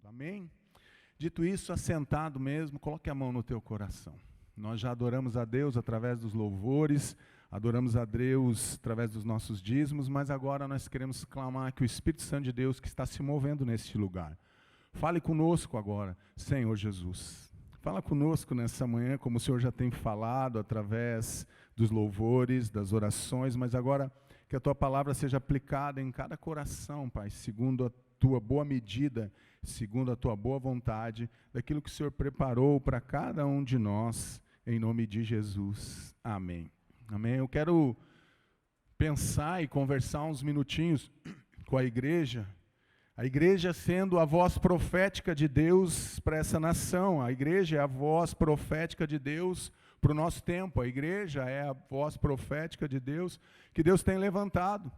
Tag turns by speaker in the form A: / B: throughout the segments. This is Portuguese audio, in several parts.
A: Amém? Dito isso, assentado mesmo, coloque a mão no teu coração. Nós já adoramos a Deus através dos louvores, adoramos a Deus através dos nossos dízimos, mas agora nós queremos clamar que o Espírito Santo de Deus que está se movendo neste lugar. Fale conosco agora, Senhor Jesus. Fala conosco nessa manhã, como o Senhor já tem falado, através dos louvores, das orações, mas agora que a Tua palavra seja aplicada em cada coração, Pai, segundo a Tua boa medida, segundo a Tua boa vontade, daquilo que o Senhor preparou para cada um de nós, em nome de Jesus. Amém. Amém. Eu quero pensar e conversar uns minutinhos com a igreja sendo a voz profética de Deus para essa nação. A igreja é a voz profética de Deus para o nosso tempo. A igreja é a voz profética de Deus que Deus tem levantado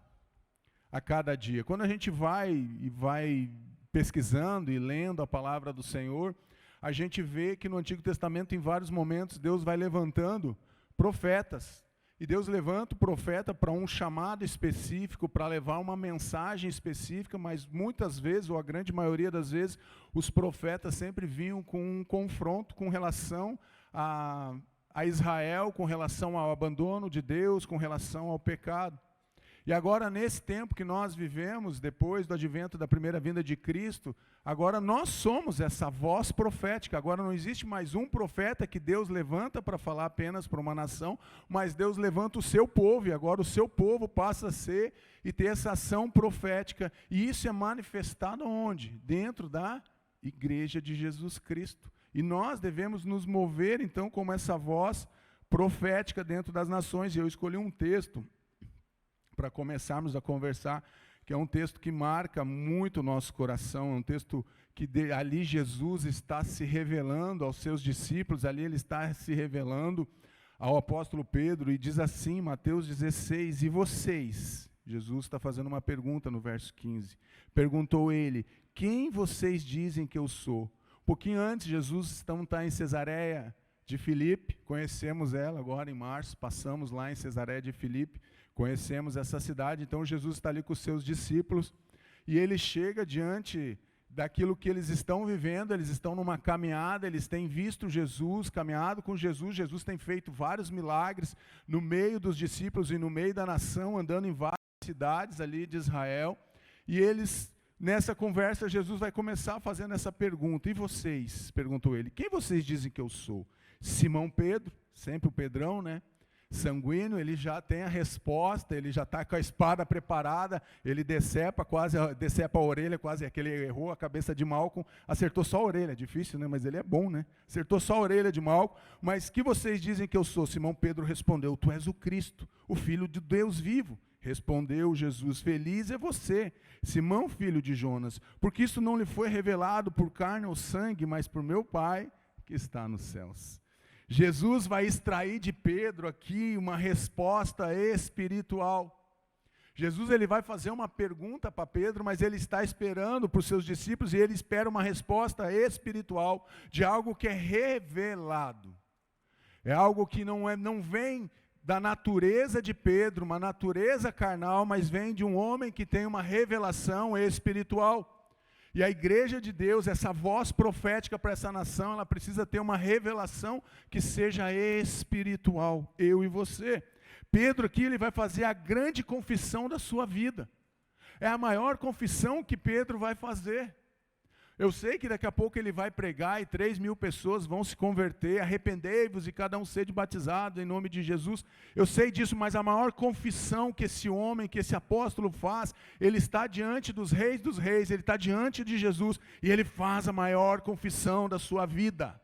A: a cada dia. Quando a gente vai pesquisando e lendo a palavra do Senhor, a gente vê que no Antigo Testamento, em vários momentos, Deus vai levantando profetas. E Deus levanta o profeta para um chamado específico, para levar uma mensagem específica, mas muitas vezes, ou a grande maioria das vezes, os profetas sempre vinham com um confronto com relação a Israel, com relação ao abandono de Deus, com relação ao pecado. E agora, nesse tempo que nós vivemos, depois do advento da primeira vinda de Cristo, agora nós somos essa voz profética. Agora não existe mais um profeta que Deus levanta para falar apenas para uma nação, mas Deus levanta o seu povo, e agora o seu povo passa a ser e ter essa ação profética. E isso é manifestado onde? Dentro da igreja de Jesus Cristo. E nós devemos nos mover, então, como essa voz profética dentro das nações. E eu escolhi um texto para começarmos a conversar, que é um texto que marca muito o nosso coração, é um texto que ali Jesus está se revelando aos seus discípulos, ali ele está se revelando ao apóstolo Pedro, e diz assim, Mateus 16, e vocês? Jesus está fazendo uma pergunta no verso 15, perguntou ele, quem vocês dizem que eu sou? Um pouquinho antes, Jesus está em Cesareia de Filipe, conhecemos ela agora em março, passamos lá em Cesareia de Filipe, conhecemos essa cidade. Então Jesus está ali com os seus discípulos, e ele chega diante daquilo que eles estão vivendo, eles estão numa caminhada, eles têm visto Jesus, caminhado com Jesus, Jesus tem feito vários milagres no meio dos discípulos e no meio da nação, andando em várias cidades ali de Israel, e eles, nessa conversa, Jesus vai começar fazendo essa pergunta, e vocês? Perguntou ele, quem vocês dizem que eu sou? Simão Pedro, sempre o Pedrão, né? Sanguíneo, ele já tem a resposta, ele já está com a espada preparada, ele decepa a orelha, quase aquele errou a cabeça de Malco, acertou só a orelha, difícil, né? Mas ele é bom, né? Acertou só a orelha de Malco, mas que vocês dizem que eu sou? Simão Pedro respondeu, tu és o Cristo, o Filho de Deus vivo. Respondeu Jesus, feliz é você, Simão, filho de Jonas, porque isso não lhe foi revelado por carne ou sangue, mas por meu Pai que está nos céus. Jesus vai extrair de Pedro aqui uma resposta espiritual. Jesus ele vai fazer uma pergunta para Pedro, mas ele está esperando para os seus discípulos, e ele espera uma resposta espiritual de algo que é revelado. É algo que não vem da natureza de Pedro, uma natureza carnal, mas vem de um homem que tem uma revelação espiritual. E a igreja de Deus, essa voz profética para essa nação, ela precisa ter uma revelação que seja espiritual, eu e você. Pedro aqui, ele vai fazer a grande confissão da sua vida. É a maior confissão que Pedro vai fazer. Eu sei que daqui a pouco ele vai pregar e 3.000 pessoas vão se converter, arrependei-vos e cada um sede batizado em nome de Jesus. Eu sei disso, mas a maior confissão que esse homem, que esse apóstolo faz, ele está diante dos reis, ele está diante de Jesus e ele faz a maior confissão da sua vida.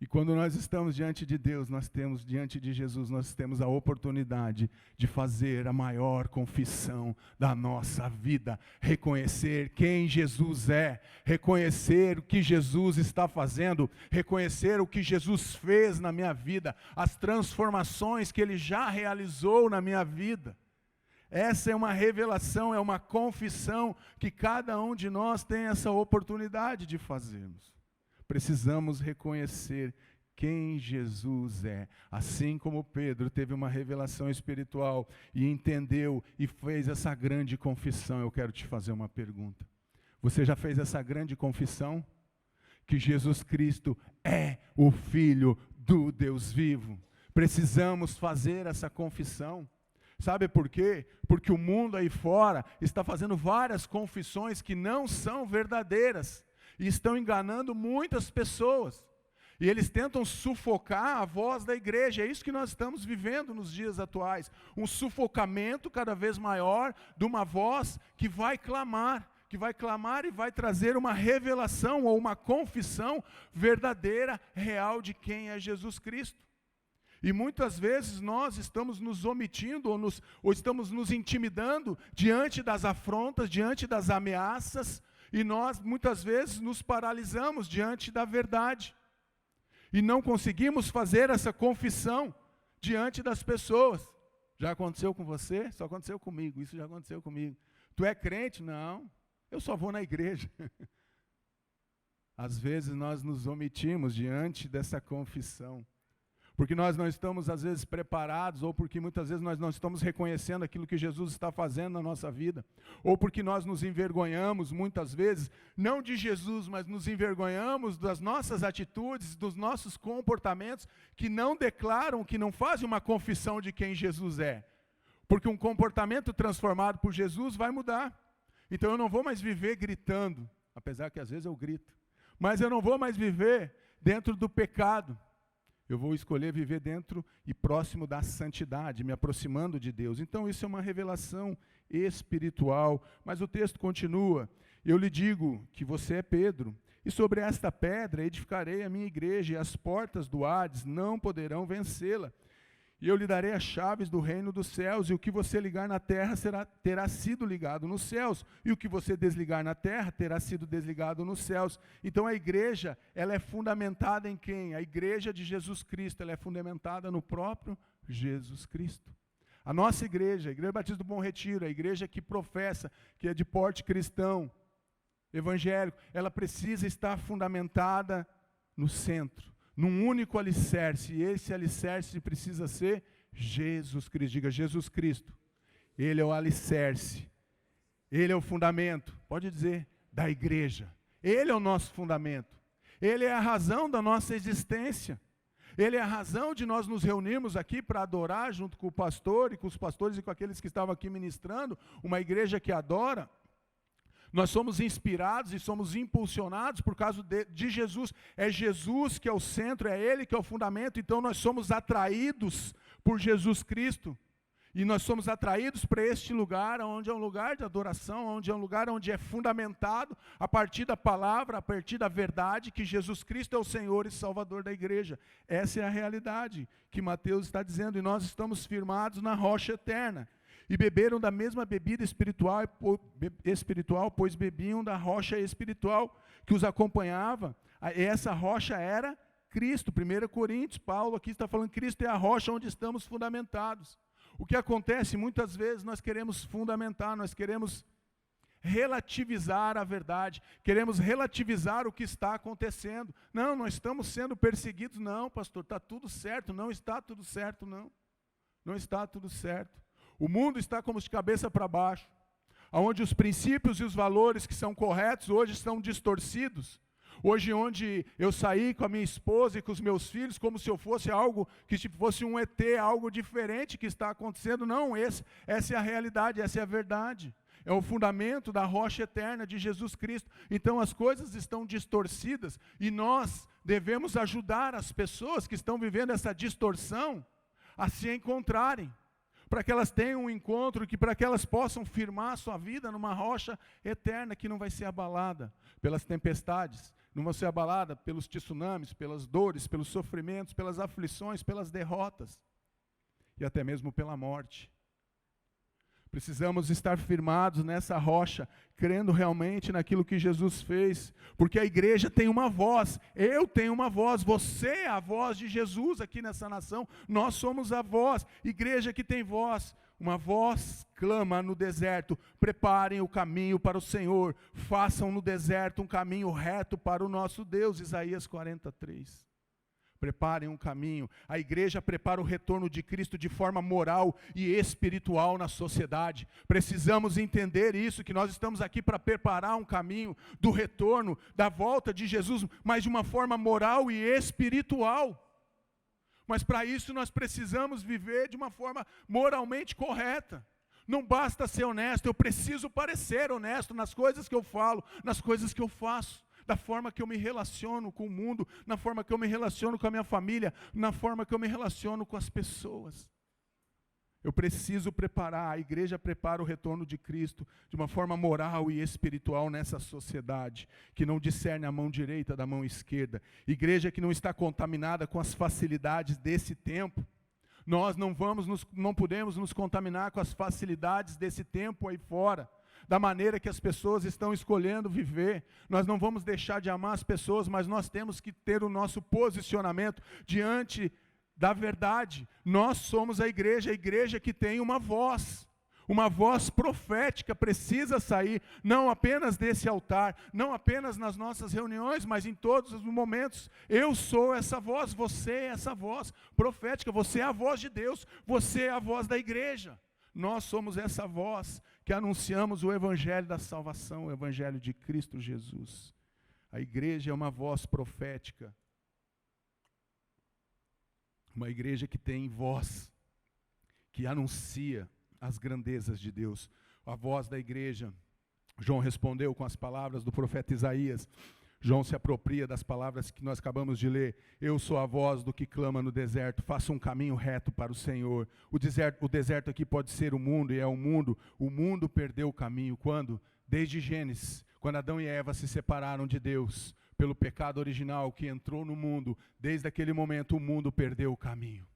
A: E quando nós estamos diante de Deus, nós temos diante de Jesus, nós temos a oportunidade de fazer a maior confissão da nossa vida, reconhecer quem Jesus é, reconhecer o que Jesus está fazendo, reconhecer o que Jesus fez na minha vida, as transformações que Ele já realizou na minha vida. Essa é uma revelação, é uma confissão que cada um de nós tem essa oportunidade de fazermos. Precisamos reconhecer quem Jesus é. Assim como Pedro teve uma revelação espiritual e entendeu e fez essa grande confissão, eu quero te fazer uma pergunta. Você já fez essa grande confissão? Que Jesus Cristo é o Filho do Deus vivo. Precisamos fazer essa confissão. Sabe por quê? Porque o mundo aí fora está fazendo várias confissões que não são verdadeiras e estão enganando muitas pessoas. E eles tentam sufocar a voz da igreja. É isso que nós estamos vivendo nos dias atuais. Um sufocamento cada vez maior de uma voz que vai clamar e vai trazer uma revelação ou uma confissão verdadeira, real de quem é Jesus Cristo. E muitas vezes nós estamos nos omitindo ou estamos nos intimidando diante das afrontas, diante das ameaças, e nós muitas vezes nos paralisamos diante da verdade. E não conseguimos fazer essa confissão diante das pessoas. Já aconteceu com você? Só aconteceu comigo, isso já aconteceu comigo. Tu é crente? Não. Eu só vou na igreja. Às vezes nós nos omitimos diante dessa confissão, porque nós não estamos às vezes preparados, ou porque muitas vezes nós não estamos reconhecendo aquilo que Jesus está fazendo na nossa vida, ou porque nós nos envergonhamos muitas vezes, não de Jesus, mas nos envergonhamos das nossas atitudes, dos nossos comportamentos, que não declaram, que não fazem uma confissão de quem Jesus é, porque um comportamento transformado por Jesus vai mudar. Então eu não vou mais viver gritando, apesar que às vezes eu grito, mas eu não vou mais viver dentro do pecado. Eu vou escolher viver dentro e próximo da santidade, me aproximando de Deus. Então isso é uma revelação espiritual. Mas o texto continua: eu lhe digo que você é Pedro, e sobre esta pedra edificarei a minha igreja, e as portas do Hades não poderão vencê-la. E eu lhe darei as chaves do reino dos céus, e o que você ligar na terra terá sido ligado nos céus, e o que você desligar na terra terá sido desligado nos céus. Então a igreja, ela é fundamentada em quem? A igreja de Jesus Cristo, ela é fundamentada no próprio Jesus Cristo. A nossa igreja, a Igreja Batista do Bom Retiro, a igreja que professa, que é de porte cristão, evangélico, ela precisa estar fundamentada no centro, num único alicerce, e esse alicerce precisa ser Jesus Cristo. Diga, Jesus Cristo. Ele é o alicerce, Ele é o fundamento, pode dizer, da igreja. Ele é o nosso fundamento, Ele é a razão da nossa existência. Ele é a razão de nós nos reunirmos aqui para adorar junto com o pastor e com os pastores e com aqueles que estavam aqui ministrando, uma igreja que adora. Nós somos inspirados e somos impulsionados por causa de Jesus. É Jesus que é o centro, é Ele que é o fundamento. Então nós somos atraídos por Jesus Cristo. E nós somos atraídos para este lugar, onde é um lugar de adoração, onde é um lugar onde é fundamentado a partir da palavra, a partir da verdade, que Jesus Cristo é o Senhor e Salvador da igreja. Essa é a realidade que Mateus está dizendo. E nós estamos firmados na rocha eterna. E beberam da mesma bebida espiritual, pois bebiam da rocha espiritual que os acompanhava. Essa rocha era Cristo. 1 Coríntios, Paulo aqui está falando que Cristo é a rocha onde estamos fundamentados. O que acontece, muitas vezes nós queremos fundamentar, nós queremos relativizar a verdade, queremos relativizar o que está acontecendo. Não, nós estamos sendo perseguidos. Não, pastor, está tudo certo. Não está tudo certo, não. Não está tudo certo. O mundo está como de cabeça para baixo, onde os princípios e os valores que são corretos hoje estão distorcidos. Hoje, onde eu saí com a minha esposa e com os meus filhos, como se eu fosse algo, que fosse um ET, algo diferente que está acontecendo. Não, essa é a realidade, essa é a verdade. É o fundamento da rocha eterna de Jesus Cristo. Então as coisas estão distorcidas e nós devemos ajudar as pessoas que estão vivendo essa distorção a se encontrarem, para que elas tenham um encontro, para que elas possam firmar a sua vida numa rocha eterna que não vai ser abalada pelas tempestades, não vai ser abalada pelos tsunamis, pelas dores, pelos sofrimentos, pelas aflições, pelas derrotas e até mesmo pela morte. Precisamos estar firmados nessa rocha, crendo realmente naquilo que Jesus fez, porque a igreja tem uma voz, eu tenho uma voz, você é a voz de Jesus aqui nessa nação, nós somos a voz, igreja que tem voz. Uma voz clama no deserto: preparem o caminho para o Senhor, façam no deserto um caminho reto para o nosso Deus. Isaías 43. preparem um caminho. A igreja prepara o retorno de Cristo de forma moral e espiritual na sociedade. Precisamos entender isso, que nós estamos aqui para preparar um caminho do retorno, da volta de Jesus, mas de uma forma moral e espiritual. Mas para isso nós precisamos viver de uma forma moralmente correta. Não basta ser honesto, eu preciso parecer honesto nas coisas que eu falo, nas coisas que eu faço. Da forma que eu me relaciono com o mundo, na forma que eu me relaciono com a minha família, na forma que eu me relaciono com as pessoas. Eu preciso preparar, a igreja prepara o retorno de Cristo de uma forma moral e espiritual nessa sociedade, que não discerne a mão direita da mão esquerda. Igreja que não está contaminada com as facilidades desse tempo. Nós não podemos nos contaminar com as facilidades desse tempo aí fora. Da maneira que as pessoas estão escolhendo viver. Nós não vamos deixar de amar as pessoas, mas nós temos que ter o nosso posicionamento diante da verdade. Nós somos a igreja que tem uma voz profética precisa sair, não apenas desse altar, não apenas nas nossas reuniões, mas em todos os momentos. Eu sou essa voz, você é essa voz profética, você é a voz de Deus, você é a voz da igreja. Nós somos essa voz que anunciamos o evangelho da salvação, o evangelho de Cristo Jesus. A igreja é uma voz profética. Uma igreja que tem voz, que anuncia as grandezas de Deus. A voz da igreja. João respondeu com as palavras do profeta Isaías. João se apropria das palavras que nós acabamos de ler. Eu sou a voz do que clama no deserto, faça um caminho reto para o Senhor. O deserto aqui pode ser o mundo, e é o mundo. O mundo perdeu o caminho. Quando? Desde Gênesis, quando Adão e Eva se separaram de Deus, pelo pecado original que entrou no mundo, desde aquele momento o mundo perdeu o caminho.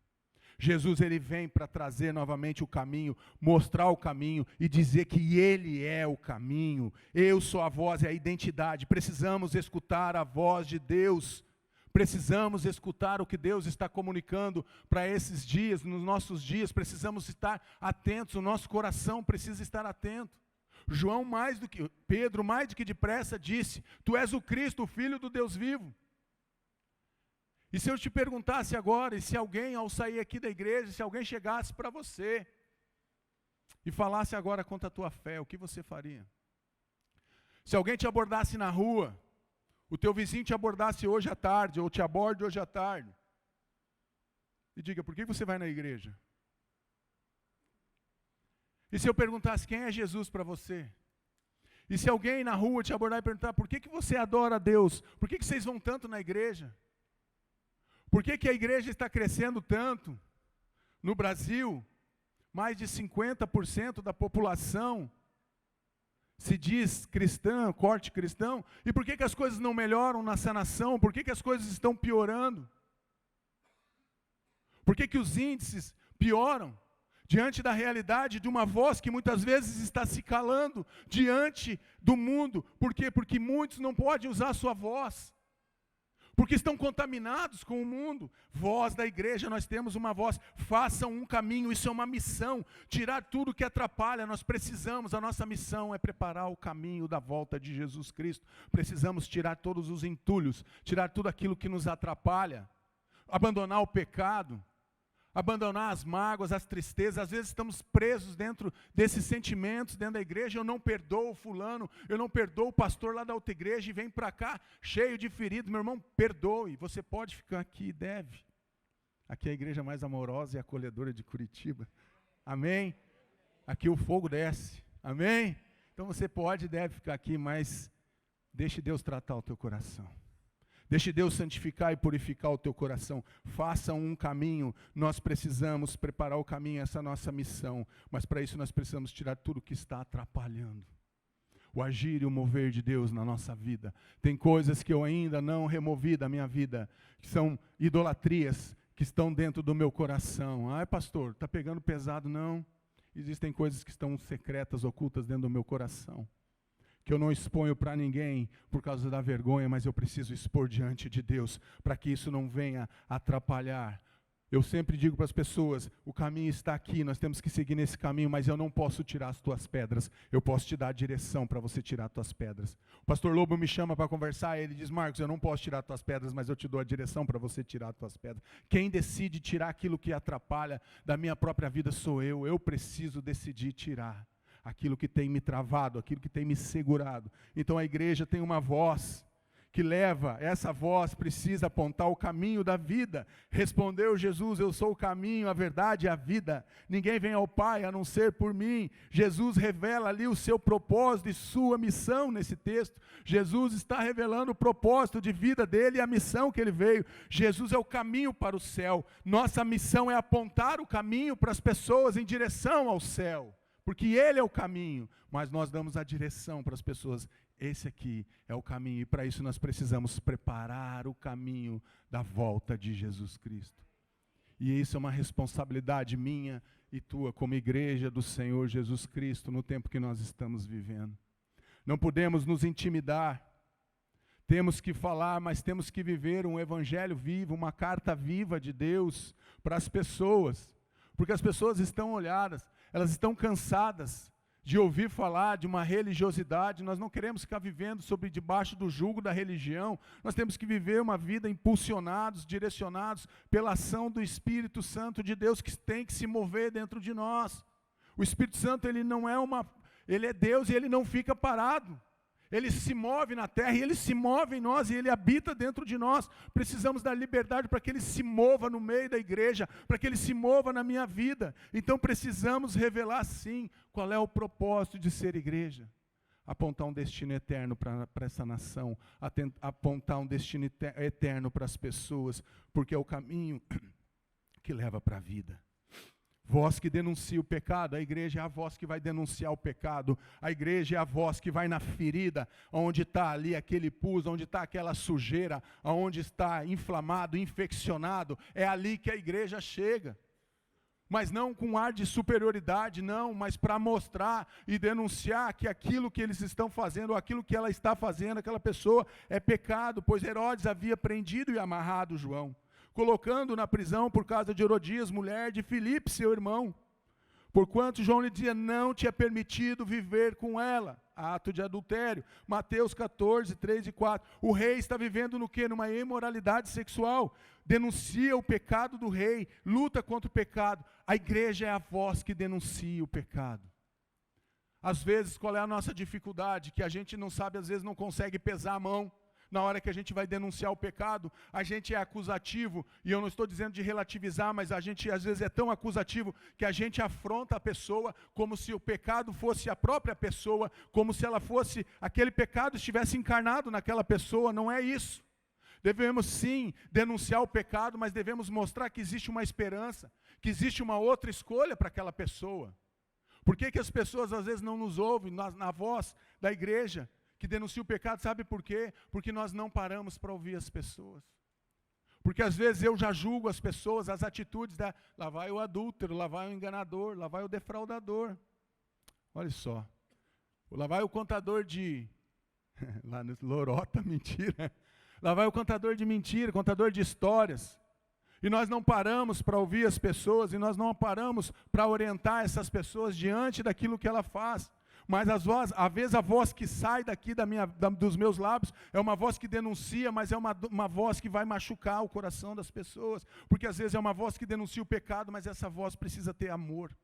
A: Jesus, ele vem para trazer novamente o caminho, mostrar o caminho e dizer que ele é o caminho. Eu sou a voz, é a identidade. Precisamos escutar a voz de Deus. Precisamos escutar o que Deus está comunicando para esses dias, nos nossos dias. Precisamos estar atentos, o nosso coração precisa estar atento. Pedro, mais do que depressa, disse: Tu és o Cristo, o Filho do Deus vivo. E se eu te perguntasse agora, e se alguém ao sair aqui da igreja, se alguém chegasse para você e falasse agora contra a tua fé, o que você faria? Se alguém te abordasse na rua, o teu vizinho te abordasse hoje à tarde, ou te aborde hoje à tarde, e diga: por que você vai na igreja? E se eu perguntasse quem é Jesus para você? E se alguém na rua te abordar e perguntar: por que você adora a Deus? Por que vocês vão tanto na igreja? Por que a igreja está crescendo tanto? No Brasil, mais de 50% da população se diz cristã, corte cristão. E por que as coisas não melhoram nessa nação? Por que as coisas estão piorando? Por que os índices pioram? Diante da realidade de uma voz que muitas vezes está se calando diante do mundo. Por quê? Porque muitos não podem usar a sua voz. Porque estão contaminados com o mundo. Voz da igreja, nós temos uma voz. Façam um caminho, isso é uma missão. Tirar tudo que atrapalha, nós precisamos. A nossa missão é preparar o caminho da volta de Jesus Cristo. Precisamos tirar todos os entulhos, tirar tudo aquilo que nos atrapalha. Abandonar o pecado, abandonar as mágoas, as tristezas. Às vezes estamos presos dentro desses sentimentos, dentro da igreja. Eu não perdoo o fulano, eu não perdoo o pastor lá da outra igreja e vem para cá cheio de feridas. Meu irmão, perdoe, você pode ficar aqui, deve. Aqui é a igreja mais amorosa e acolhedora de Curitiba. Amém? Aqui o fogo desce. Amém? Então você pode e deve ficar aqui, mas deixe Deus tratar o teu coração. Deixe Deus santificar e purificar o teu coração. Faça um caminho. Nós precisamos preparar o caminho, essa é a nossa missão. Mas para isso nós precisamos tirar tudo que está atrapalhando o agir e o mover de Deus na nossa vida. Tem coisas que eu ainda não removi da minha vida, que são idolatrias, que estão dentro do meu coração. Ai, pastor, está pegando pesado? Não. Existem coisas que estão secretas, ocultas dentro do meu coração, que eu não exponho para ninguém por causa da vergonha, mas eu preciso expor diante de Deus, para que isso não venha atrapalhar. Eu sempre digo para as pessoas, o caminho está aqui, nós temos que seguir nesse caminho, mas eu não posso tirar as tuas pedras, eu posso te dar a direção para você tirar as tuas pedras. O pastor Lobo me chama para conversar, ele diz, Marcos, eu não posso tirar as tuas pedras, mas eu te dou a direção para você tirar as tuas pedras. Quem decide tirar aquilo que atrapalha da minha própria vida sou eu preciso decidir tirar aquilo que tem me travado, aquilo que tem me segurado. Então a igreja tem uma voz que leva, essa voz precisa apontar o caminho da vida. Respondeu Jesus, eu sou o caminho, a verdade e a vida. Ninguém vem ao Pai a não ser por mim. Jesus revela ali o seu propósito e sua missão nesse texto. Jesus está revelando o propósito de vida dele e a missão que ele veio. Jesus é o caminho para o céu. Nossa missão é apontar o caminho para as pessoas em direção ao céu. Porque ele é o caminho, mas nós damos a direção para as pessoas. Esse aqui é o caminho, e para isso nós precisamos preparar o caminho da volta de Jesus Cristo. E isso é uma responsabilidade minha e tua, como igreja do Senhor Jesus Cristo, no tempo que nós estamos vivendo. Não podemos nos intimidar, temos que falar, mas temos que viver um evangelho vivo, uma carta viva de Deus para as pessoas, porque as pessoas estão olhadas, elas estão cansadas de ouvir falar de uma religiosidade. Nós não queremos ficar vivendo debaixo do jugo da religião. Nós temos que viver uma vida impulsionados, direcionados pela ação do Espírito Santo de Deus, que tem que se mover dentro de nós. O Espírito Santo, ele é Deus e ele não fica parado. Ele se move na terra e ele se move em nós e ele habita dentro de nós. Precisamos dar liberdade para que ele se mova no meio da igreja, para que ele se mova na minha vida. Então precisamos revelar sim qual é o propósito de ser igreja. Apontar um destino eterno para essa nação, apontar um destino eterno para as pessoas, porque é o caminho que leva para a vida. Voz que denuncia o pecado, a igreja é a voz que vai denunciar o pecado, a igreja é a voz que vai na ferida, onde está ali aquele pus, onde está aquela sujeira, onde está inflamado, infeccionado, é ali que a igreja chega. Mas não com ar de superioridade, não, mas para mostrar e denunciar que aquilo que eles estão fazendo, ou aquilo que ela está fazendo, aquela pessoa é pecado, pois Herodes havia prendido e amarrado João, colocando na prisão por causa de Herodias, mulher de Filipe, seu irmão. Porquanto João lhe dizia, não te é permitido viver com ela. Ato de adultério. Mateus 14, 3 e 4. O rei está vivendo no quê? Numa imoralidade sexual. Denuncia o pecado do rei, luta contra o pecado. A igreja é a voz que denuncia o pecado. Às vezes, qual é a nossa dificuldade? Que a gente não sabe, às vezes não consegue pesar a mão. Na hora que a gente vai denunciar o pecado, a gente é acusativo, e eu não estou dizendo de relativizar, mas a gente às vezes é tão acusativo que a gente afronta a pessoa como se o pecado fosse a própria pessoa, como se ela fosse, aquele pecado estivesse encarnado naquela pessoa. Não é isso. Devemos sim denunciar o pecado, mas devemos mostrar que existe uma esperança, que existe uma outra escolha para aquela pessoa. Por que as pessoas às vezes não nos ouvem na voz da igreja que denuncia o pecado? Sabe por quê? Porque nós não paramos para ouvir as pessoas. Porque às vezes eu já julgo as pessoas, as atitudes lá vai o adúltero, lá vai o enganador, lá vai o defraudador. Olha só. Lá vai o contador de lá no lorota, mentira. Lá vai o contador de mentira, contador de histórias. E nós não paramos para ouvir as pessoas, e nós não paramos para orientar essas pessoas diante daquilo que ela faz. Mas às vezes a voz que sai daqui dos meus lábios é uma voz que denuncia, mas é uma voz que vai machucar o coração das pessoas. Porque às vezes é uma voz que denuncia o pecado, mas essa voz precisa ter amor.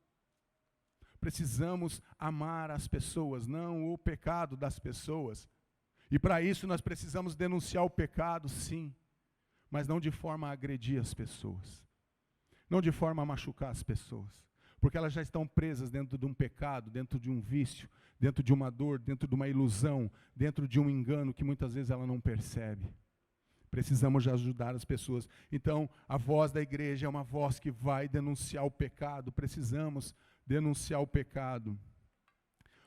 A: Precisamos amar as pessoas, não o pecado das pessoas. E para isso nós precisamos denunciar o pecado, sim, mas não de forma a agredir as pessoas, não de forma a machucar as pessoas. Porque elas já estão presas dentro de um pecado, dentro de um vício, dentro de uma dor, dentro de uma ilusão, dentro de um engano que muitas vezes ela não percebe. Precisamos de ajudar as pessoas. Então, a voz da igreja é uma voz que vai denunciar o pecado. Precisamos denunciar o pecado.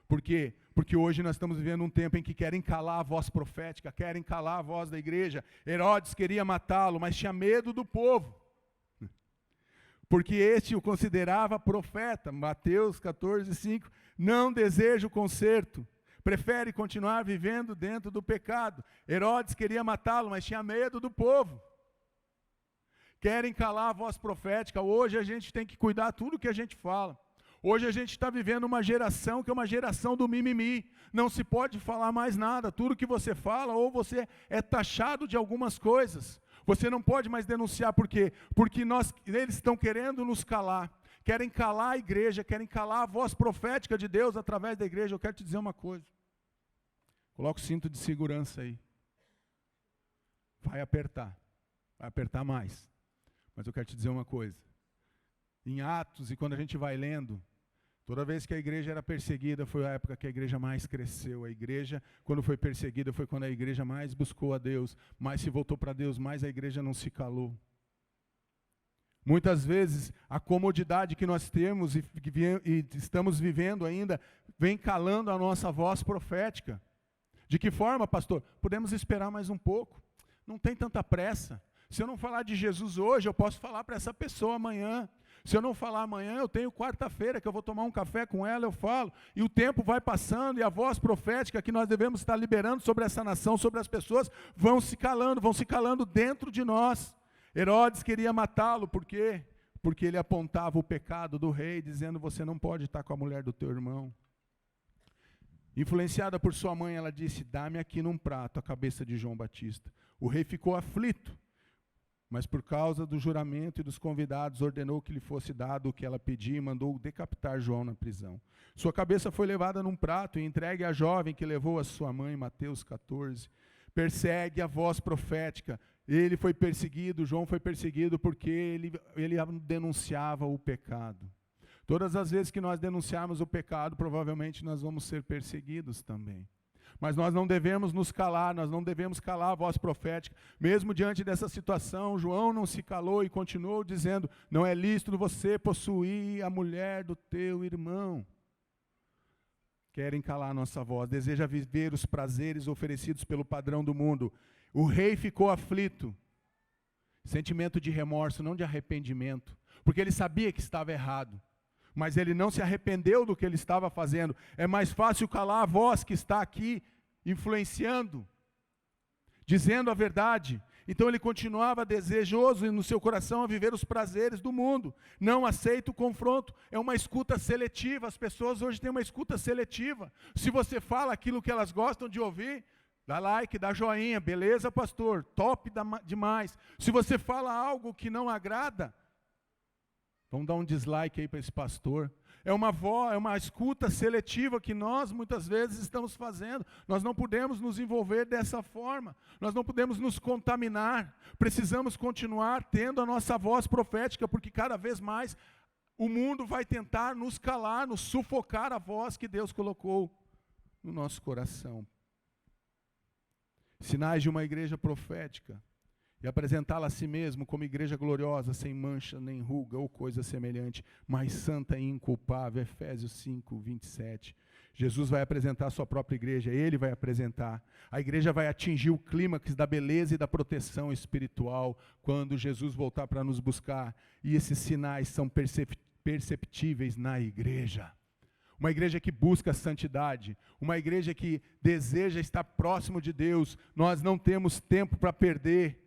A: Por quê? Porque hoje nós estamos vivendo um tempo em que querem calar a voz profética, querem calar a voz da igreja. Herodes queria matá-lo, mas tinha medo do povo, porque este o considerava profeta. Mateus 14, 5, não deseja o conserto, prefere continuar vivendo dentro do pecado. Herodes queria matá-lo, mas tinha medo do povo. querem calar a voz profética. Hoje a gente tem que cuidar tudo que a gente fala. Hoje a gente está vivendo uma geração que é uma geração do mimimi. Não se pode falar mais nada. Tudo que você fala, ou você é taxado de algumas coisas. Você não pode mais denunciar. Por quê? Porque eles estão querendo nos calar. Querem calar a igreja, querem calar a voz profética de Deus através da igreja. Eu quero te dizer uma coisa. Coloca o cinto de segurança aí. Vai apertar mais. Mas eu quero te dizer uma coisa. Em Atos, e quando a gente vai lendo, toda vez que a igreja era perseguida, foi a época que a igreja mais cresceu. A igreja, quando foi perseguida, foi quando a igreja mais buscou a Deus, mais se voltou para Deus, mais a igreja não se calou. Muitas vezes, a comodidade que nós temos e estamos vivendo ainda, vem calando a nossa voz profética. De que forma, pastor? Podemos esperar mais um pouco. Não tem tanta pressa. Se eu não falar de Jesus hoje, eu posso falar para essa pessoa amanhã. Se eu não falar amanhã, eu tenho quarta-feira que eu vou tomar um café com ela, eu falo. E o tempo vai passando e a voz profética que nós devemos estar liberando sobre essa nação, sobre as pessoas, vão se calando dentro de nós. Herodes queria matá-lo, por quê? Porque ele apontava o pecado do rei, dizendo, você não pode estar com a mulher do teu irmão. Influenciada por sua mãe, ela disse, dá-me aqui num prato a cabeça de João Batista. O rei ficou aflito, mas por causa do juramento e dos convidados, ordenou que lhe fosse dado o que ela pedia e mandou decapitar João na prisão. Sua cabeça foi levada num prato e entregue à jovem que levou a sua mãe, Mateus 14. Persegue a voz profética. Ele foi perseguido, João foi perseguido porque ele denunciava o pecado. Todas as vezes que nós denunciarmos o pecado, provavelmente nós vamos ser perseguidos também. Mas nós não devemos nos calar, nós não devemos calar a voz profética. Mesmo diante dessa situação, João não se calou e continuou dizendo, não é lícito você possuir a mulher do teu irmão. Querem calar a nossa voz, deseja viver os prazeres oferecidos pelo padrão do mundo. O rei ficou aflito. Sentimento de remorso, não de arrependimento. Porque ele sabia que estava errado. Mas ele não se arrependeu do que ele estava fazendo. É mais fácil calar a voz que está aqui, influenciando, dizendo a verdade. Então ele continuava desejoso no seu coração a viver os prazeres do mundo. Não aceita o confronto. É uma escuta seletiva. As pessoas hoje têm uma escuta seletiva. Se você fala aquilo que elas gostam de ouvir, dá like, dá joinha, beleza, pastor, top demais. Se você fala algo que não agrada, vamos dar um dislike aí para esse pastor. É uma escuta seletiva que nós muitas vezes estamos fazendo. Nós não podemos nos envolver dessa forma. Nós não podemos nos contaminar. Precisamos continuar tendo a nossa voz profética, porque cada vez mais o mundo vai tentar nos calar, nos sufocar a voz que Deus colocou no nosso coração. Sinais de uma igreja profética. E apresentá-la a si mesmo como igreja gloriosa, sem mancha, nem ruga ou coisa semelhante, mas santa e inculpável. Efésios 5, 27. Jesus vai apresentar a sua própria igreja, ele vai apresentar. A igreja vai atingir o clímax da beleza e da proteção espiritual quando Jesus voltar para nos buscar. E esses sinais são perceptíveis na igreja. Uma igreja que busca a santidade, uma igreja que deseja estar próximo de Deus. Nós não temos tempo para perder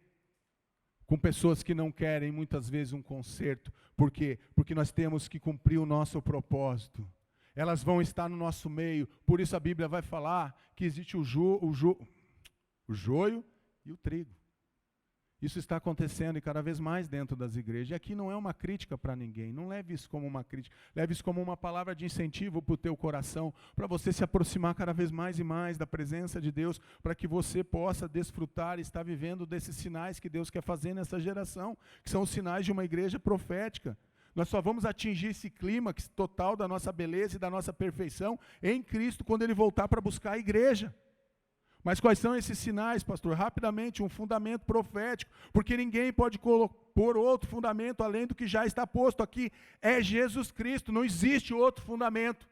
A: com pessoas que não querem muitas vezes um conserto. Por quê? Porque nós temos que cumprir o nosso propósito. Elas vão estar no nosso meio, por isso a Bíblia vai falar que existe o joio e o trigo. Isso está acontecendo e cada vez mais dentro das igrejas. E aqui não é uma crítica para ninguém, não leve isso como uma crítica, leve isso como uma palavra de incentivo para o teu coração, para você se aproximar cada vez mais e mais da presença de Deus, para que você possa desfrutar e estar vivendo desses sinais que Deus quer fazer nessa geração, que são os sinais de uma igreja profética. Nós só vamos atingir esse clímax total da nossa beleza e da nossa perfeição em Cristo, quando Ele voltar para buscar a igreja. Mas quais são esses sinais, pastor? Rapidamente, um fundamento profético, porque ninguém pode pôr outro fundamento além do que já está posto aqui. É Jesus Cristo, não existe outro fundamento.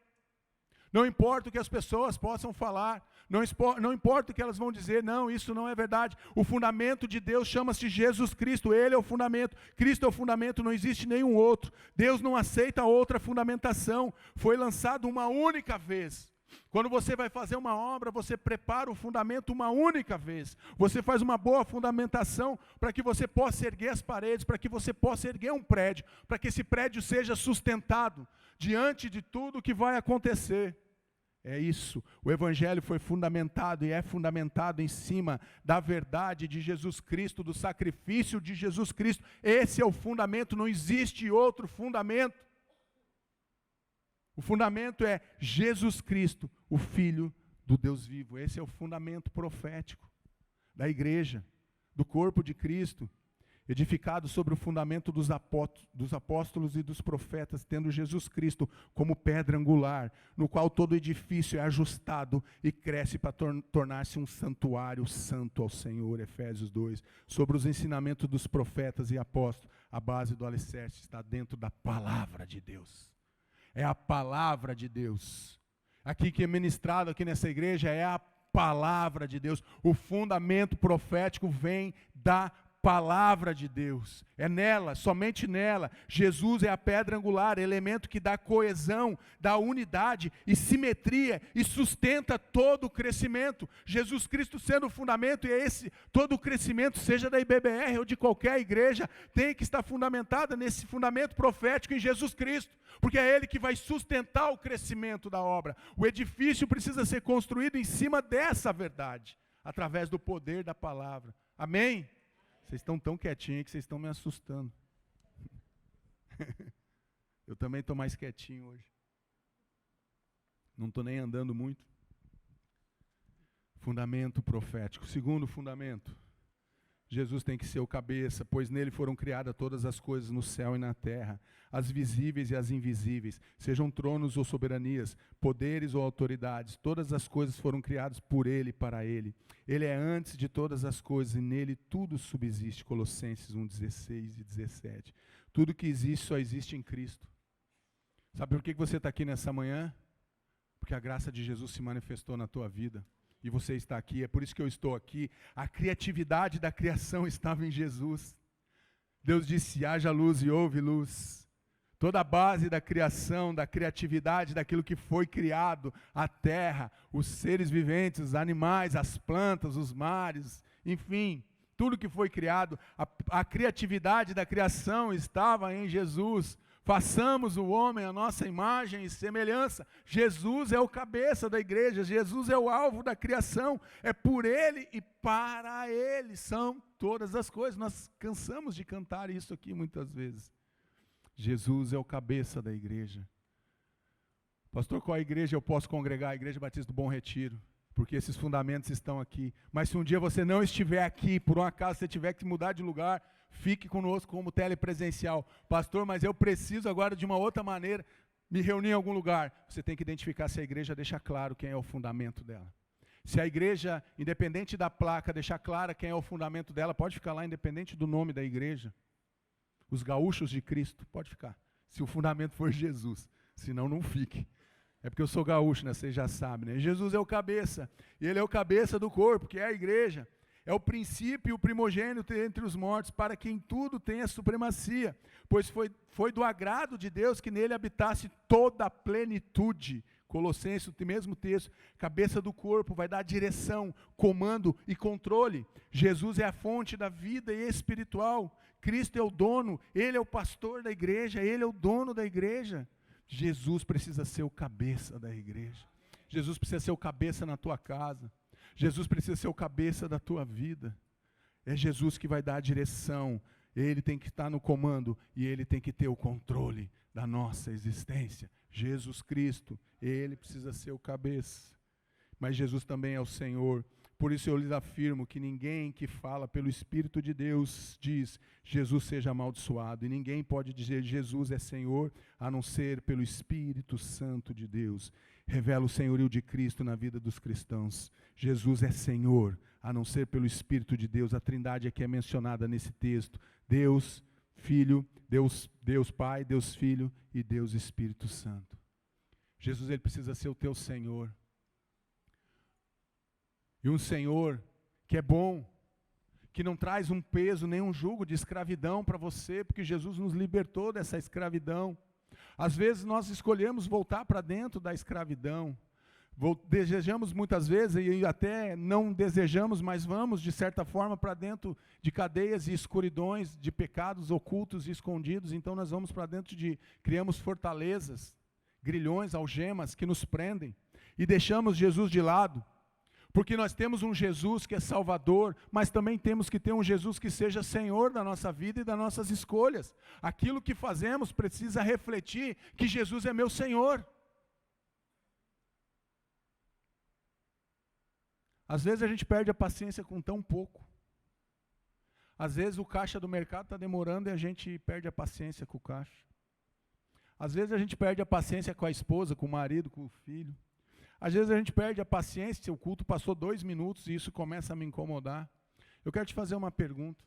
A: Não importa o que as pessoas possam falar, não importa o que elas vão dizer, não, isso não é verdade. O fundamento de Deus chama-se Jesus Cristo, Ele é o fundamento, Cristo é o fundamento, não existe nenhum outro. Deus não aceita outra fundamentação, foi lançado uma única vez. Quando você vai fazer uma obra, você prepara o fundamento uma única vez. Você faz uma boa fundamentação para que você possa erguer as paredes, para que você possa erguer um prédio, para que esse prédio seja sustentado diante de tudo que vai acontecer. É isso, o Evangelho foi fundamentado e é fundamentado em cima da verdade de Jesus Cristo, do sacrifício de Jesus Cristo. Esse é o fundamento, não existe outro fundamento. O fundamento é Jesus Cristo, o Filho do Deus vivo. Esse é o fundamento profético da igreja, do corpo de Cristo, edificado sobre o fundamento dos apóstolos e dos profetas, tendo Jesus Cristo como pedra angular, no qual todo edifício é ajustado e cresce para tornar-se um santuário santo ao Senhor. Efésios 2. Sobre os ensinamentos dos profetas e apóstolos, a base do alicerce está dentro da palavra de Deus. É a palavra de Deus. Aqui que é ministrado aqui nessa igreja é a palavra de Deus. O fundamento profético vem da palavra de Deus. É nela, somente nela. Jesus é a pedra angular, elemento que dá coesão, dá unidade e simetria e sustenta todo o crescimento. Jesus Cristo sendo o fundamento, e todo o crescimento, seja da IBBR ou de qualquer igreja, tem que estar fundamentada nesse fundamento profético em Jesus Cristo, porque é Ele que vai sustentar o crescimento da obra. O edifício precisa ser construído em cima dessa verdade, através do poder da palavra. Amém? Vocês estão tão quietinhos aí que vocês estão me assustando. Eu também estou mais quietinho hoje. Não estou nem andando muito. Fundamento profético. Segundo fundamento. Jesus tem que ser o cabeça, pois nele foram criadas todas as coisas no céu e na terra, as visíveis e as invisíveis, sejam tronos ou soberanias, poderes ou autoridades, todas as coisas foram criadas por ele e para ele. Ele é antes de todas as coisas e nele tudo subsiste. Colossenses 1:16 e 17. Tudo que existe só existe em Cristo. Sabe por que você está aqui nessa manhã? Porque a graça de Jesus se manifestou na tua vida. E você está aqui, é por isso que eu estou aqui. A criatividade da criação estava em Jesus. Deus disse, haja luz e houve luz. Toda a base da criação, da criatividade, daquilo que foi criado, a terra, os seres viventes, os animais, as plantas, os mares, enfim, tudo que foi criado, a criatividade da criação estava em Jesus. Façamos o homem a nossa imagem e semelhança. Jesus é o cabeça da igreja, Jesus é o alvo da criação, é por ele e para ele são todas as coisas. Nós cansamos de cantar isso aqui muitas vezes. Jesus é o cabeça da igreja. Pastor, qual igreja eu posso congregar? A Igreja Batista do Bom Retiro, porque esses fundamentos estão aqui. Mas se um dia você não estiver aqui, por um acaso você tiver que mudar de lugar, fique conosco como telepresencial. Pastor, mas eu preciso agora de uma outra maneira me reunir em algum lugar. Você tem que identificar se a igreja deixa claro quem é o fundamento dela. Se a igreja, independente da placa, deixar clara quem é o fundamento dela, pode ficar lá, independente do nome da igreja. Os gaúchos de Cristo, pode ficar. Se o fundamento for Jesus, senão não fique. É porque eu sou gaúcho, né? Vocês já sabem, né? Jesus é o cabeça, e ele é o cabeça do corpo, que é a igreja. É o princípio e o primogênito entre os mortos, para que em tudo tenha supremacia, pois foi do agrado de Deus que nele habitasse toda a plenitude. Colossenses, o mesmo texto, cabeça do corpo, vai dar direção, comando e controle. Jesus é a fonte da vida espiritual, Cristo é o dono, Ele é o pastor da igreja, Ele é o dono da igreja. Jesus precisa ser o cabeça da igreja, Jesus precisa ser o cabeça na tua casa, Jesus precisa ser o cabeça da tua vida. É Jesus que vai dar a direção, Ele tem que estar no comando e Ele tem que ter o controle da nossa existência. Jesus Cristo, Ele precisa ser o cabeça. Mas Jesus também é o Senhor. Por isso eu lhes afirmo que ninguém que fala pelo Espírito de Deus diz, Jesus seja amaldiçoado. E ninguém pode dizer, Jesus é Senhor, a não ser pelo Espírito Santo de Deus. Revela o senhorio de Cristo na vida dos cristãos. Jesus é Senhor, a não ser pelo Espírito de Deus. A trindade aqui é mencionada nesse texto. Deus, Filho, Deus Pai, Deus Filho e Deus Espírito Santo. Jesus, Ele precisa ser o teu Senhor. E um Senhor que é bom, que não traz um peso nem um jugo de escravidão para você, porque Jesus nos libertou dessa escravidão. Às vezes nós escolhemos voltar para dentro da escravidão. Desejamos muitas vezes, e até não desejamos, mas vamos, de certa forma, para dentro de cadeias e escuridões, de pecados ocultos e escondidos. Então nós vamos para dentro criamos fortalezas, grilhões, algemas que nos prendem, e deixamos Jesus de lado, porque nós temos um Jesus que é Salvador, mas também temos que ter um Jesus que seja Senhor da nossa vida e das nossas escolhas. Aquilo que fazemos precisa refletir que Jesus é meu Senhor. Às vezes a gente perde a paciência com tão pouco. Às vezes o caixa do mercado está demorando e a gente perde a paciência com o caixa. Às vezes a gente perde a paciência com a esposa, com o marido, com o filho. Às vezes a gente perde a paciência, o culto passou 2 minutos e isso começa a me incomodar. Eu quero te fazer uma pergunta.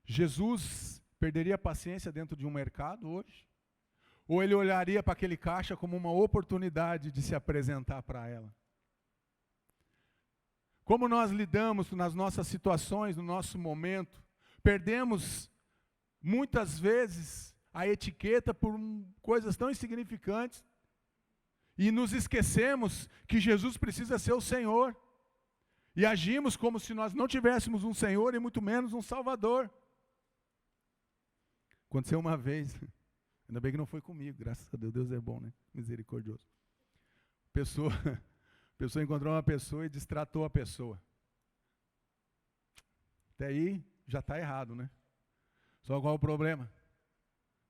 A: Jesus perderia a paciência dentro de um mercado hoje? Ou ele olharia para aquele caixa como uma oportunidade de se apresentar para ela? Como nós lidamos nas nossas situações, no nosso momento, perdemos muitas vezes a etiqueta por coisas tão insignificantes e nos esquecemos que Jesus precisa ser o Senhor e agimos como se nós não tivéssemos um Senhor e muito menos um Salvador. Aconteceu uma vez, ainda bem que não foi comigo, graças a Deus, Deus é bom, né? Misericordioso. A pessoa encontrou uma pessoa e destratou a pessoa. Até aí já está errado, né? Só qual é o problema?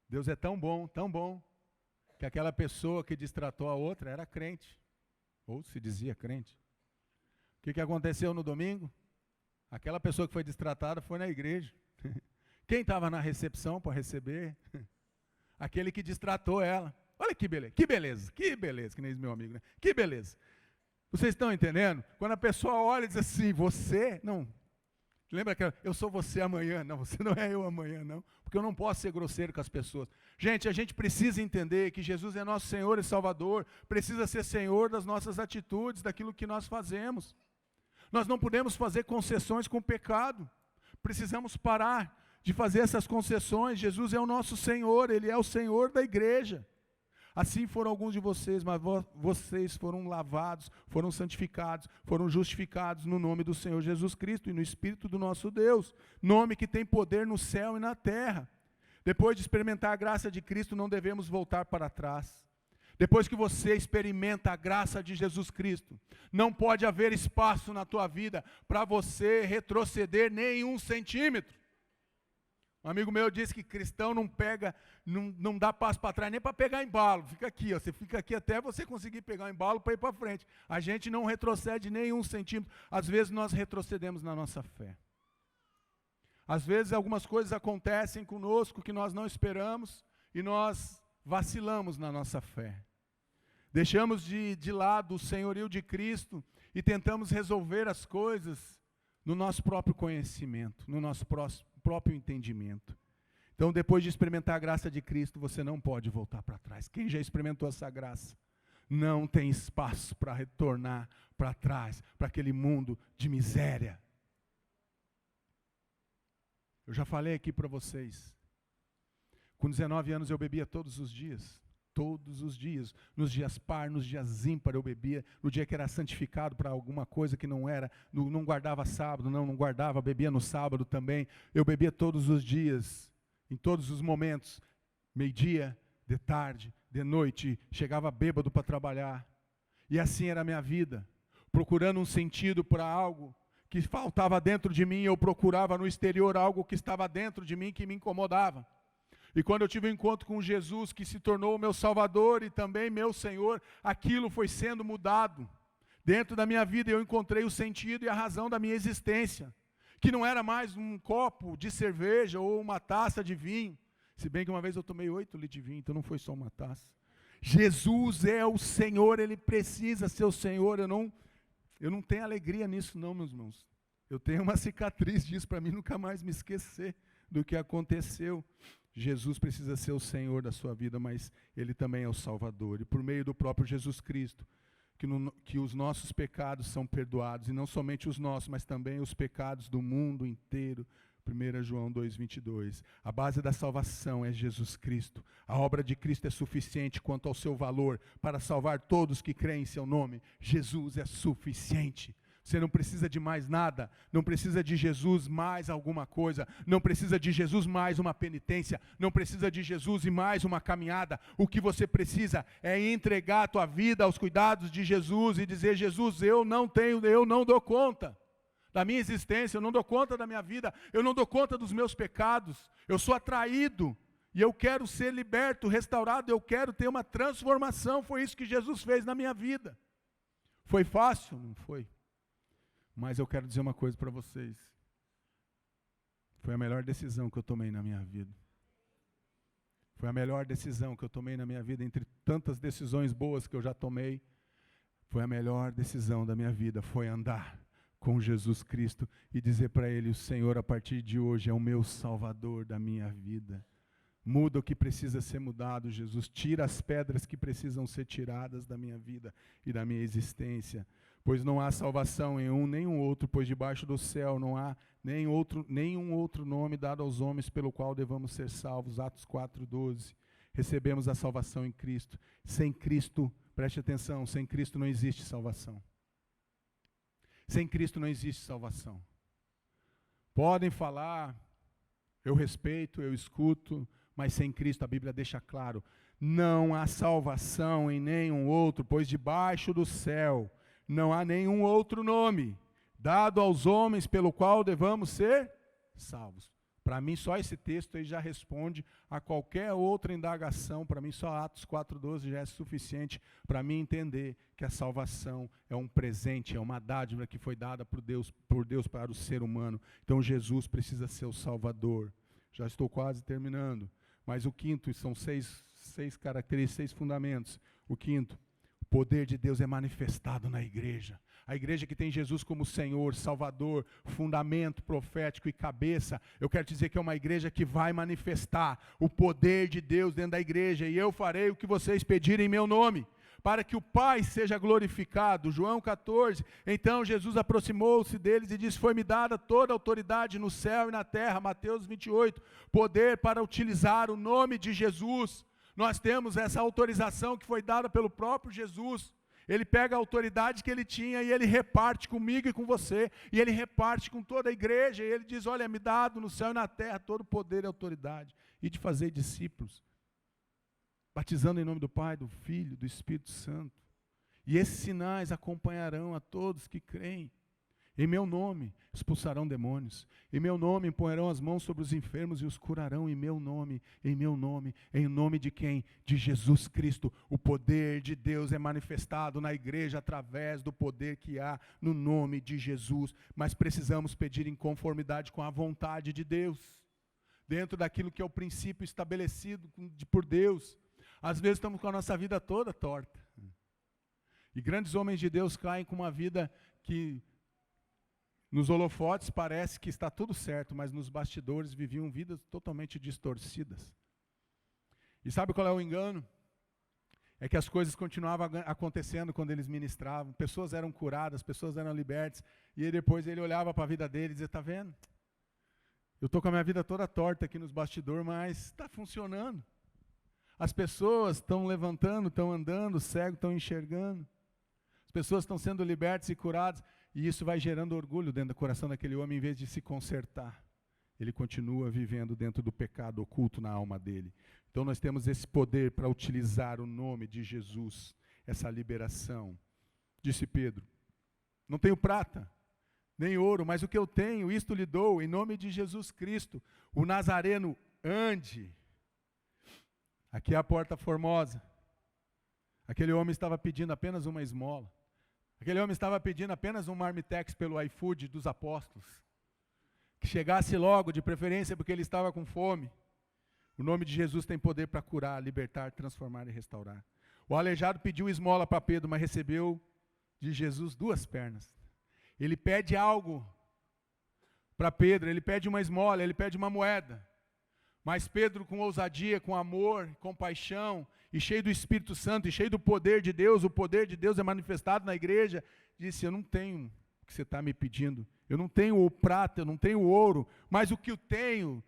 A: Deus é tão bom, que aquela pessoa que destratou a outra era crente, ou se dizia crente. O que aconteceu no domingo? Aquela pessoa que foi destratada foi na igreja. Quem estava na recepção para receber? Aquele que destratou ela. Olha que beleza, que nem diz meu amigo, né? Que beleza. Vocês estão entendendo? Quando a pessoa olha e diz assim, você, não, lembra que eu sou você amanhã? Não, você não é eu amanhã, não, porque eu não posso ser grosseiro com as pessoas. Gente, a gente precisa entender que Jesus é nosso Senhor e Salvador, precisa ser Senhor das nossas atitudes, daquilo que nós fazemos. Nós não podemos fazer concessões com o pecado, precisamos parar de fazer essas concessões. Jesus é o nosso Senhor, Ele é o Senhor da igreja. Assim foram alguns de vocês, mas vocês foram lavados, foram santificados, foram justificados no nome do Senhor Jesus Cristo e no Espírito do nosso Deus, nome que tem poder no céu e na terra. Depois de experimentar a graça de Cristo, não devemos voltar para trás. Depois que você experimenta a graça de Jesus Cristo, não pode haver espaço na tua vida para você retroceder nem 1 centímetro. Um amigo meu disse que cristão não dá passo para trás nem para pegar embalo. Fica aqui, ó, você fica aqui até você conseguir pegar o embalo para ir para frente. A gente não retrocede nem 1 centímetro. Às vezes nós retrocedemos na nossa fé. Às vezes algumas coisas acontecem conosco que nós não esperamos e nós vacilamos na nossa fé. Deixamos de lado o senhorio de Cristo e tentamos resolver as coisas no nosso próprio conhecimento, no nosso próprio entendimento. Então, depois de experimentar a graça de Cristo, você não pode voltar para trás. Quem já experimentou essa graça, não tem espaço para retornar para trás, para aquele mundo de miséria. Eu já falei aqui para vocês, com 19 anos eu bebia todos os dias, nos dias par, nos dias ímpar eu bebia, no dia que era santificado para alguma coisa que não era, não guardava sábado, não guardava, bebia no sábado também, eu bebia todos os dias, em todos os momentos, meio-dia, de tarde, de noite, chegava bêbado para trabalhar, e assim era a minha vida, procurando um sentido para algo que faltava dentro de mim, eu procurava no exterior algo que estava dentro de mim, que me incomodava. E quando eu tive um encontro com Jesus, que se tornou o meu Salvador e também meu Senhor, aquilo foi sendo mudado. Dentro da minha vida eu encontrei o sentido e a razão da minha existência, que não era mais um copo de cerveja ou uma taça de vinho, se bem que uma vez eu tomei 8 litros de vinho, então não foi só uma taça. Jesus é o Senhor, Ele precisa ser o Senhor. Eu não tenho alegria nisso não, meus irmãos. Eu tenho uma cicatriz disso para mim nunca mais me esquecer do que aconteceu. Jesus precisa ser o Senhor da sua vida, mas Ele também é o Salvador. E por meio do próprio Jesus Cristo, que os nossos pecados são perdoados, e não somente os nossos, mas também os pecados do mundo inteiro, 1 João 2,22. A base da salvação é Jesus Cristo. A obra de Cristo é suficiente quanto ao seu valor para salvar todos que creem em seu nome. Jesus é suficiente. Você não precisa de mais nada, não precisa de Jesus mais alguma coisa, não precisa de Jesus mais uma penitência, não precisa de Jesus e mais uma caminhada. O que você precisa é entregar a tua vida aos cuidados de Jesus e dizer: Jesus, eu não dou conta da minha existência, eu não dou conta da minha vida, eu não dou conta dos meus pecados, eu sou atraído e eu quero ser liberto, restaurado, eu quero ter uma transformação. Foi isso que Jesus fez na minha vida. Foi fácil? Não foi. Mas eu quero dizer uma coisa para vocês. Foi a melhor decisão que eu tomei na minha vida. Foi a melhor decisão que eu tomei na minha vida, entre tantas decisões boas que eu já tomei. Foi a melhor decisão da minha vida, foi andar com Jesus Cristo e dizer para Ele: o Senhor, a partir de hoje, é o meu Salvador da minha vida. Muda o que precisa ser mudado, Jesus. Tira as pedras que precisam ser tiradas da minha vida e da minha existência. Pois não há salvação em um nem um outro, pois debaixo do céu não há nenhum outro nome dado aos homens pelo qual devamos ser salvos. Atos 4:12. Recebemos a salvação em Cristo. Sem Cristo, preste atenção, sem Cristo não existe salvação. Sem Cristo não existe salvação. Podem falar, eu respeito, eu escuto, mas sem Cristo, a Bíblia deixa claro, não há salvação em nenhum outro, pois debaixo do céu não há nenhum outro nome dado aos homens pelo qual devamos ser salvos. Para mim, só esse texto aí já responde a qualquer outra indagação. Para mim, só Atos 4:12 já é suficiente para mim entender que a salvação é um presente, é uma dádiva que foi dada por Deus para o ser humano. Então, Jesus precisa ser o Salvador. Já estou quase terminando. Mas o quinto, são seis características, 6 fundamentos. O quinto: o poder de Deus é manifestado na igreja. A igreja que tem Jesus como Senhor, Salvador, fundamento profético e cabeça, eu quero dizer que é uma igreja que vai manifestar o poder de Deus dentro da igreja. E eu farei o que vocês pedirem em meu nome, para que o Pai seja glorificado. João 14, então Jesus aproximou-se deles e disse: foi-me dada toda a autoridade no céu e na terra. Mateus 28, poder para utilizar o nome de Jesus. Nós temos essa autorização que foi dada pelo próprio Jesus. Ele pega a autoridade que ele tinha e ele reparte comigo e com você, e ele reparte com toda a igreja, e ele diz: olha, me dado no céu e na terra todo o poder e autoridade, e de fazer discípulos, batizando em nome do Pai, do Filho, do Espírito Santo. E esses sinais acompanharão a todos que creem. Em meu nome expulsarão demônios. Em meu nome impõerão as mãos sobre os enfermos e os curarão. Em meu nome, em nome de quem? De Jesus Cristo. O poder de Deus é manifestado na igreja através do poder que há no nome de Jesus. Mas precisamos pedir em conformidade com a vontade de Deus, dentro daquilo que é o princípio estabelecido por Deus. Às vezes estamos com a nossa vida toda torta. E grandes homens de Deus caem com uma vida que nos holofotes parece que está tudo certo, mas nos bastidores viviam vidas totalmente distorcidas. E sabe qual é o engano? É que as coisas continuavam acontecendo quando eles ministravam. Pessoas eram curadas, pessoas eram libertas. E aí depois ele olhava para a vida dele e dizia: está vendo? Eu estou com a minha vida toda torta aqui nos bastidores, mas está funcionando. As pessoas estão levantando, estão andando, os cegos estão enxergando. As pessoas estão sendo libertas e curadas. E isso vai gerando orgulho dentro do coração daquele homem, em vez de se consertar. Ele continua vivendo dentro do pecado oculto na alma dele. Então nós temos esse poder para utilizar o nome de Jesus, essa liberação. Disse Pedro: não tenho prata, nem ouro, mas o que eu tenho, isto lhe dou, em nome de Jesus Cristo, o Nazareno, ande. Aqui é a Porta Formosa. Aquele homem estava pedindo apenas uma esmola. Aquele homem estava pedindo apenas um marmitex pelo iFood dos apóstolos. Que chegasse logo, de preferência, porque ele estava com fome. O nome de Jesus tem poder para curar, libertar, transformar e restaurar. O aleijado pediu esmola para Pedro, mas recebeu de Jesus 2 pernas. Ele pede algo para Pedro, ele pede uma esmola, ele pede uma moeda. Mas Pedro, com ousadia, com amor, com paixão, e cheio do Espírito Santo, e cheio do poder de Deus, o poder de Deus é manifestado na igreja, disse: eu não tenho o que que você está me pedindo. Eu não tenho o prata, eu não tenho o ouro, mas o que eu tenho,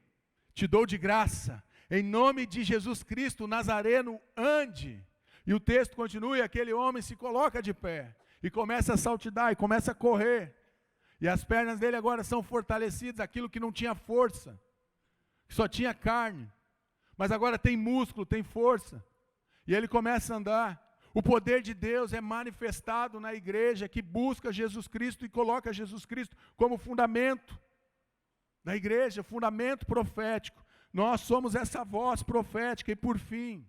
A: te dou de graça. Em nome de Jesus Cristo, o Nazareno, ande. E o texto continua, e aquele homem se coloca de pé, e começa a saltitar, e começa a correr. E as pernas dele agora são fortalecidas, aquilo que não tinha força, que só tinha carne, mas agora tem músculo, tem força. E ele começa a andar. O poder de Deus é manifestado na igreja que busca Jesus Cristo e coloca Jesus Cristo como fundamento da igreja, fundamento profético. Nós somos essa voz profética. E por fim,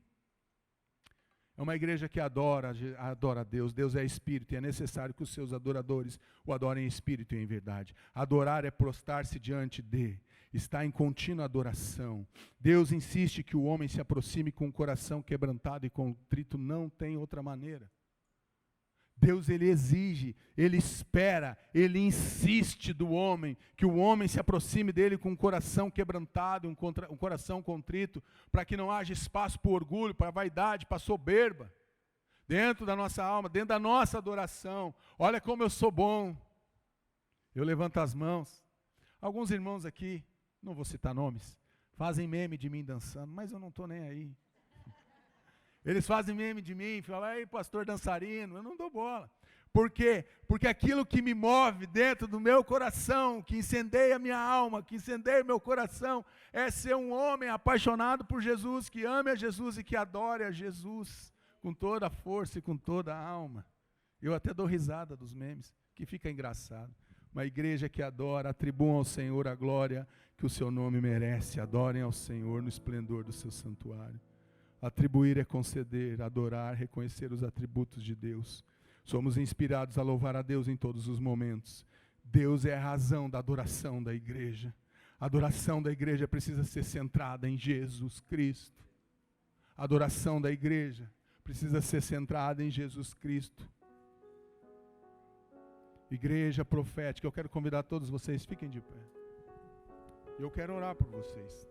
A: é uma igreja que adora a Deus. Deus é espírito e é necessário que os seus adoradores o adorem em espírito e em verdade. Adorar é prostrar-se diante de, está em contínua adoração. Deus insiste que o homem se aproxime com o coração quebrantado e contrito, não tem outra maneira. Deus, ele exige, ele espera, ele insiste do homem, que o homem se aproxime dele com um coração quebrantado, um coração contrito, para que não haja espaço para o orgulho, para a vaidade, para a soberba, dentro da nossa alma, dentro da nossa adoração. Olha como eu sou bom. Eu levanto as mãos. Alguns irmãos aqui, não vou citar nomes, fazem meme de mim dançando, mas eu não estou nem aí. Eles fazem meme de mim, falam, aí pastor dançarino, eu não dou bola. Por quê? Porque aquilo que me move dentro do meu coração, que incendeia a minha alma, que incendeia meu coração, é ser um homem apaixonado por Jesus, que ame a Jesus e que adore a Jesus com toda a força e com toda a alma. Eu até dou risada dos memes, que fica engraçado. Uma igreja que adora, atribuam ao Senhor a glória que o seu nome merece, adorem ao Senhor no esplendor do seu santuário. Atribuir é conceder, adorar, reconhecer os atributos de Deus. Somos inspirados a louvar a Deus em todos os momentos. Deus é a razão da adoração da igreja. A adoração da igreja precisa ser centrada em Jesus Cristo. A adoração da igreja precisa ser centrada em Jesus Cristo. Igreja profética, eu quero convidar todos vocês, fiquem de pé. Eu quero orar por vocês.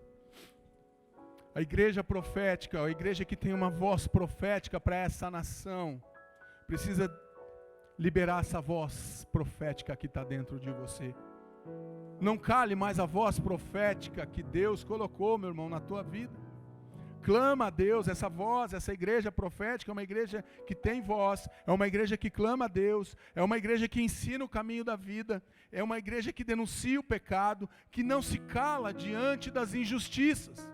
A: A igreja profética, a igreja que tem uma voz profética para essa nação, precisa liberar essa voz profética que está dentro de você. Não cale mais a voz profética que Deus colocou, meu irmão, na tua vida. Clama a Deus, essa voz, essa igreja profética é uma igreja que tem voz, é uma igreja que clama a Deus, é uma igreja que ensina o caminho da vida, é uma igreja que denuncia o pecado, que não se cala diante das injustiças.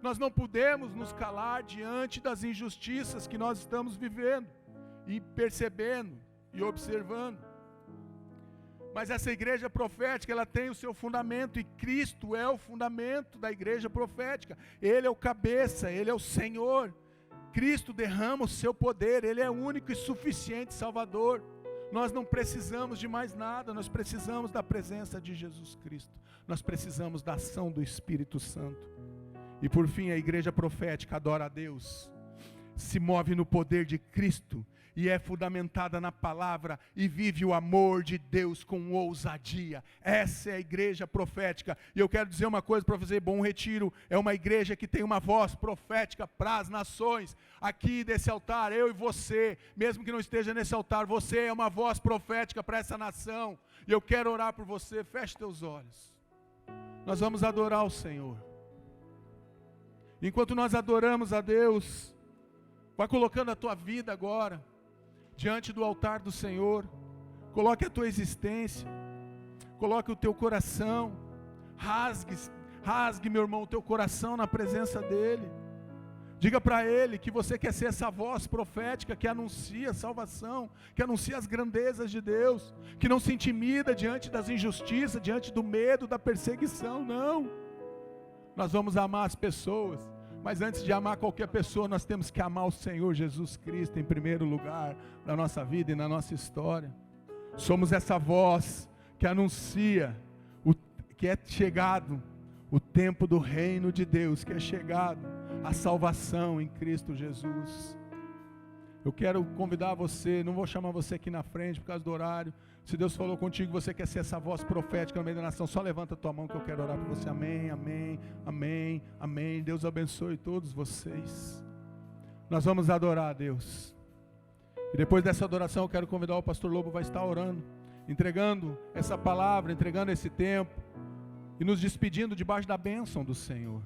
A: Nós não podemos nos calar diante das injustiças que nós estamos vivendo, e percebendo, e observando. Mas essa igreja profética, ela tem o seu fundamento, e Cristo é o fundamento da igreja profética. Ele é o cabeça, Ele é o Senhor. Cristo derrama o seu poder, Ele é o único e suficiente Salvador. Nós não precisamos de mais nada, nós precisamos da presença de Jesus Cristo. Nós precisamos da ação do Espírito Santo. E por fim, a igreja profética adora a Deus, se move no poder de Cristo, e é fundamentada na palavra, e vive o amor de Deus com ousadia. Essa é a igreja profética. E eu quero dizer uma coisa para fazer bom retiro, é uma igreja que tem uma voz profética para as nações. Aqui desse altar, eu e você, mesmo que não esteja nesse altar, você é uma voz profética para essa nação. E eu quero orar por você, feche teus olhos. Nós vamos adorar o Senhor. Enquanto nós adoramos a Deus, vai colocando a tua vida agora diante do altar do Senhor. Coloque a tua existência, coloque o teu coração, rasgue, meu irmão, o teu coração na presença dEle. Diga para Ele que você quer ser essa voz profética que anuncia a salvação, que anuncia as grandezas de Deus, que não se intimida diante das injustiças, diante do medo, da perseguição, não. Nós vamos amar as pessoas, mas antes de amar qualquer pessoa, nós temos que amar o Senhor Jesus Cristo em primeiro lugar, na nossa vida e na nossa história. Somos essa voz que anuncia que é chegado o tempo do reino de Deus, que é chegado a salvação em Cristo Jesus. Eu quero convidar você, não vou chamar você aqui na frente por causa do horário. Se Deus falou contigo, você quer ser essa voz profética no meio da nação, só levanta a tua mão que eu quero orar por você. Amém, amém, amém, amém. Deus abençoe todos vocês. Nós vamos adorar a Deus. E depois dessa adoração eu quero convidar o pastor Lobo, vai estar orando. entregando essa palavra, entregando esse tempo e nos despedindo debaixo da bênção do Senhor.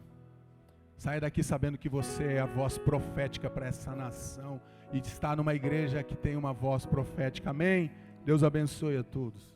A: Saia daqui sabendo que você é a voz profética para essa nação e está numa igreja que tem uma voz profética. Amém? Deus abençoe a todos.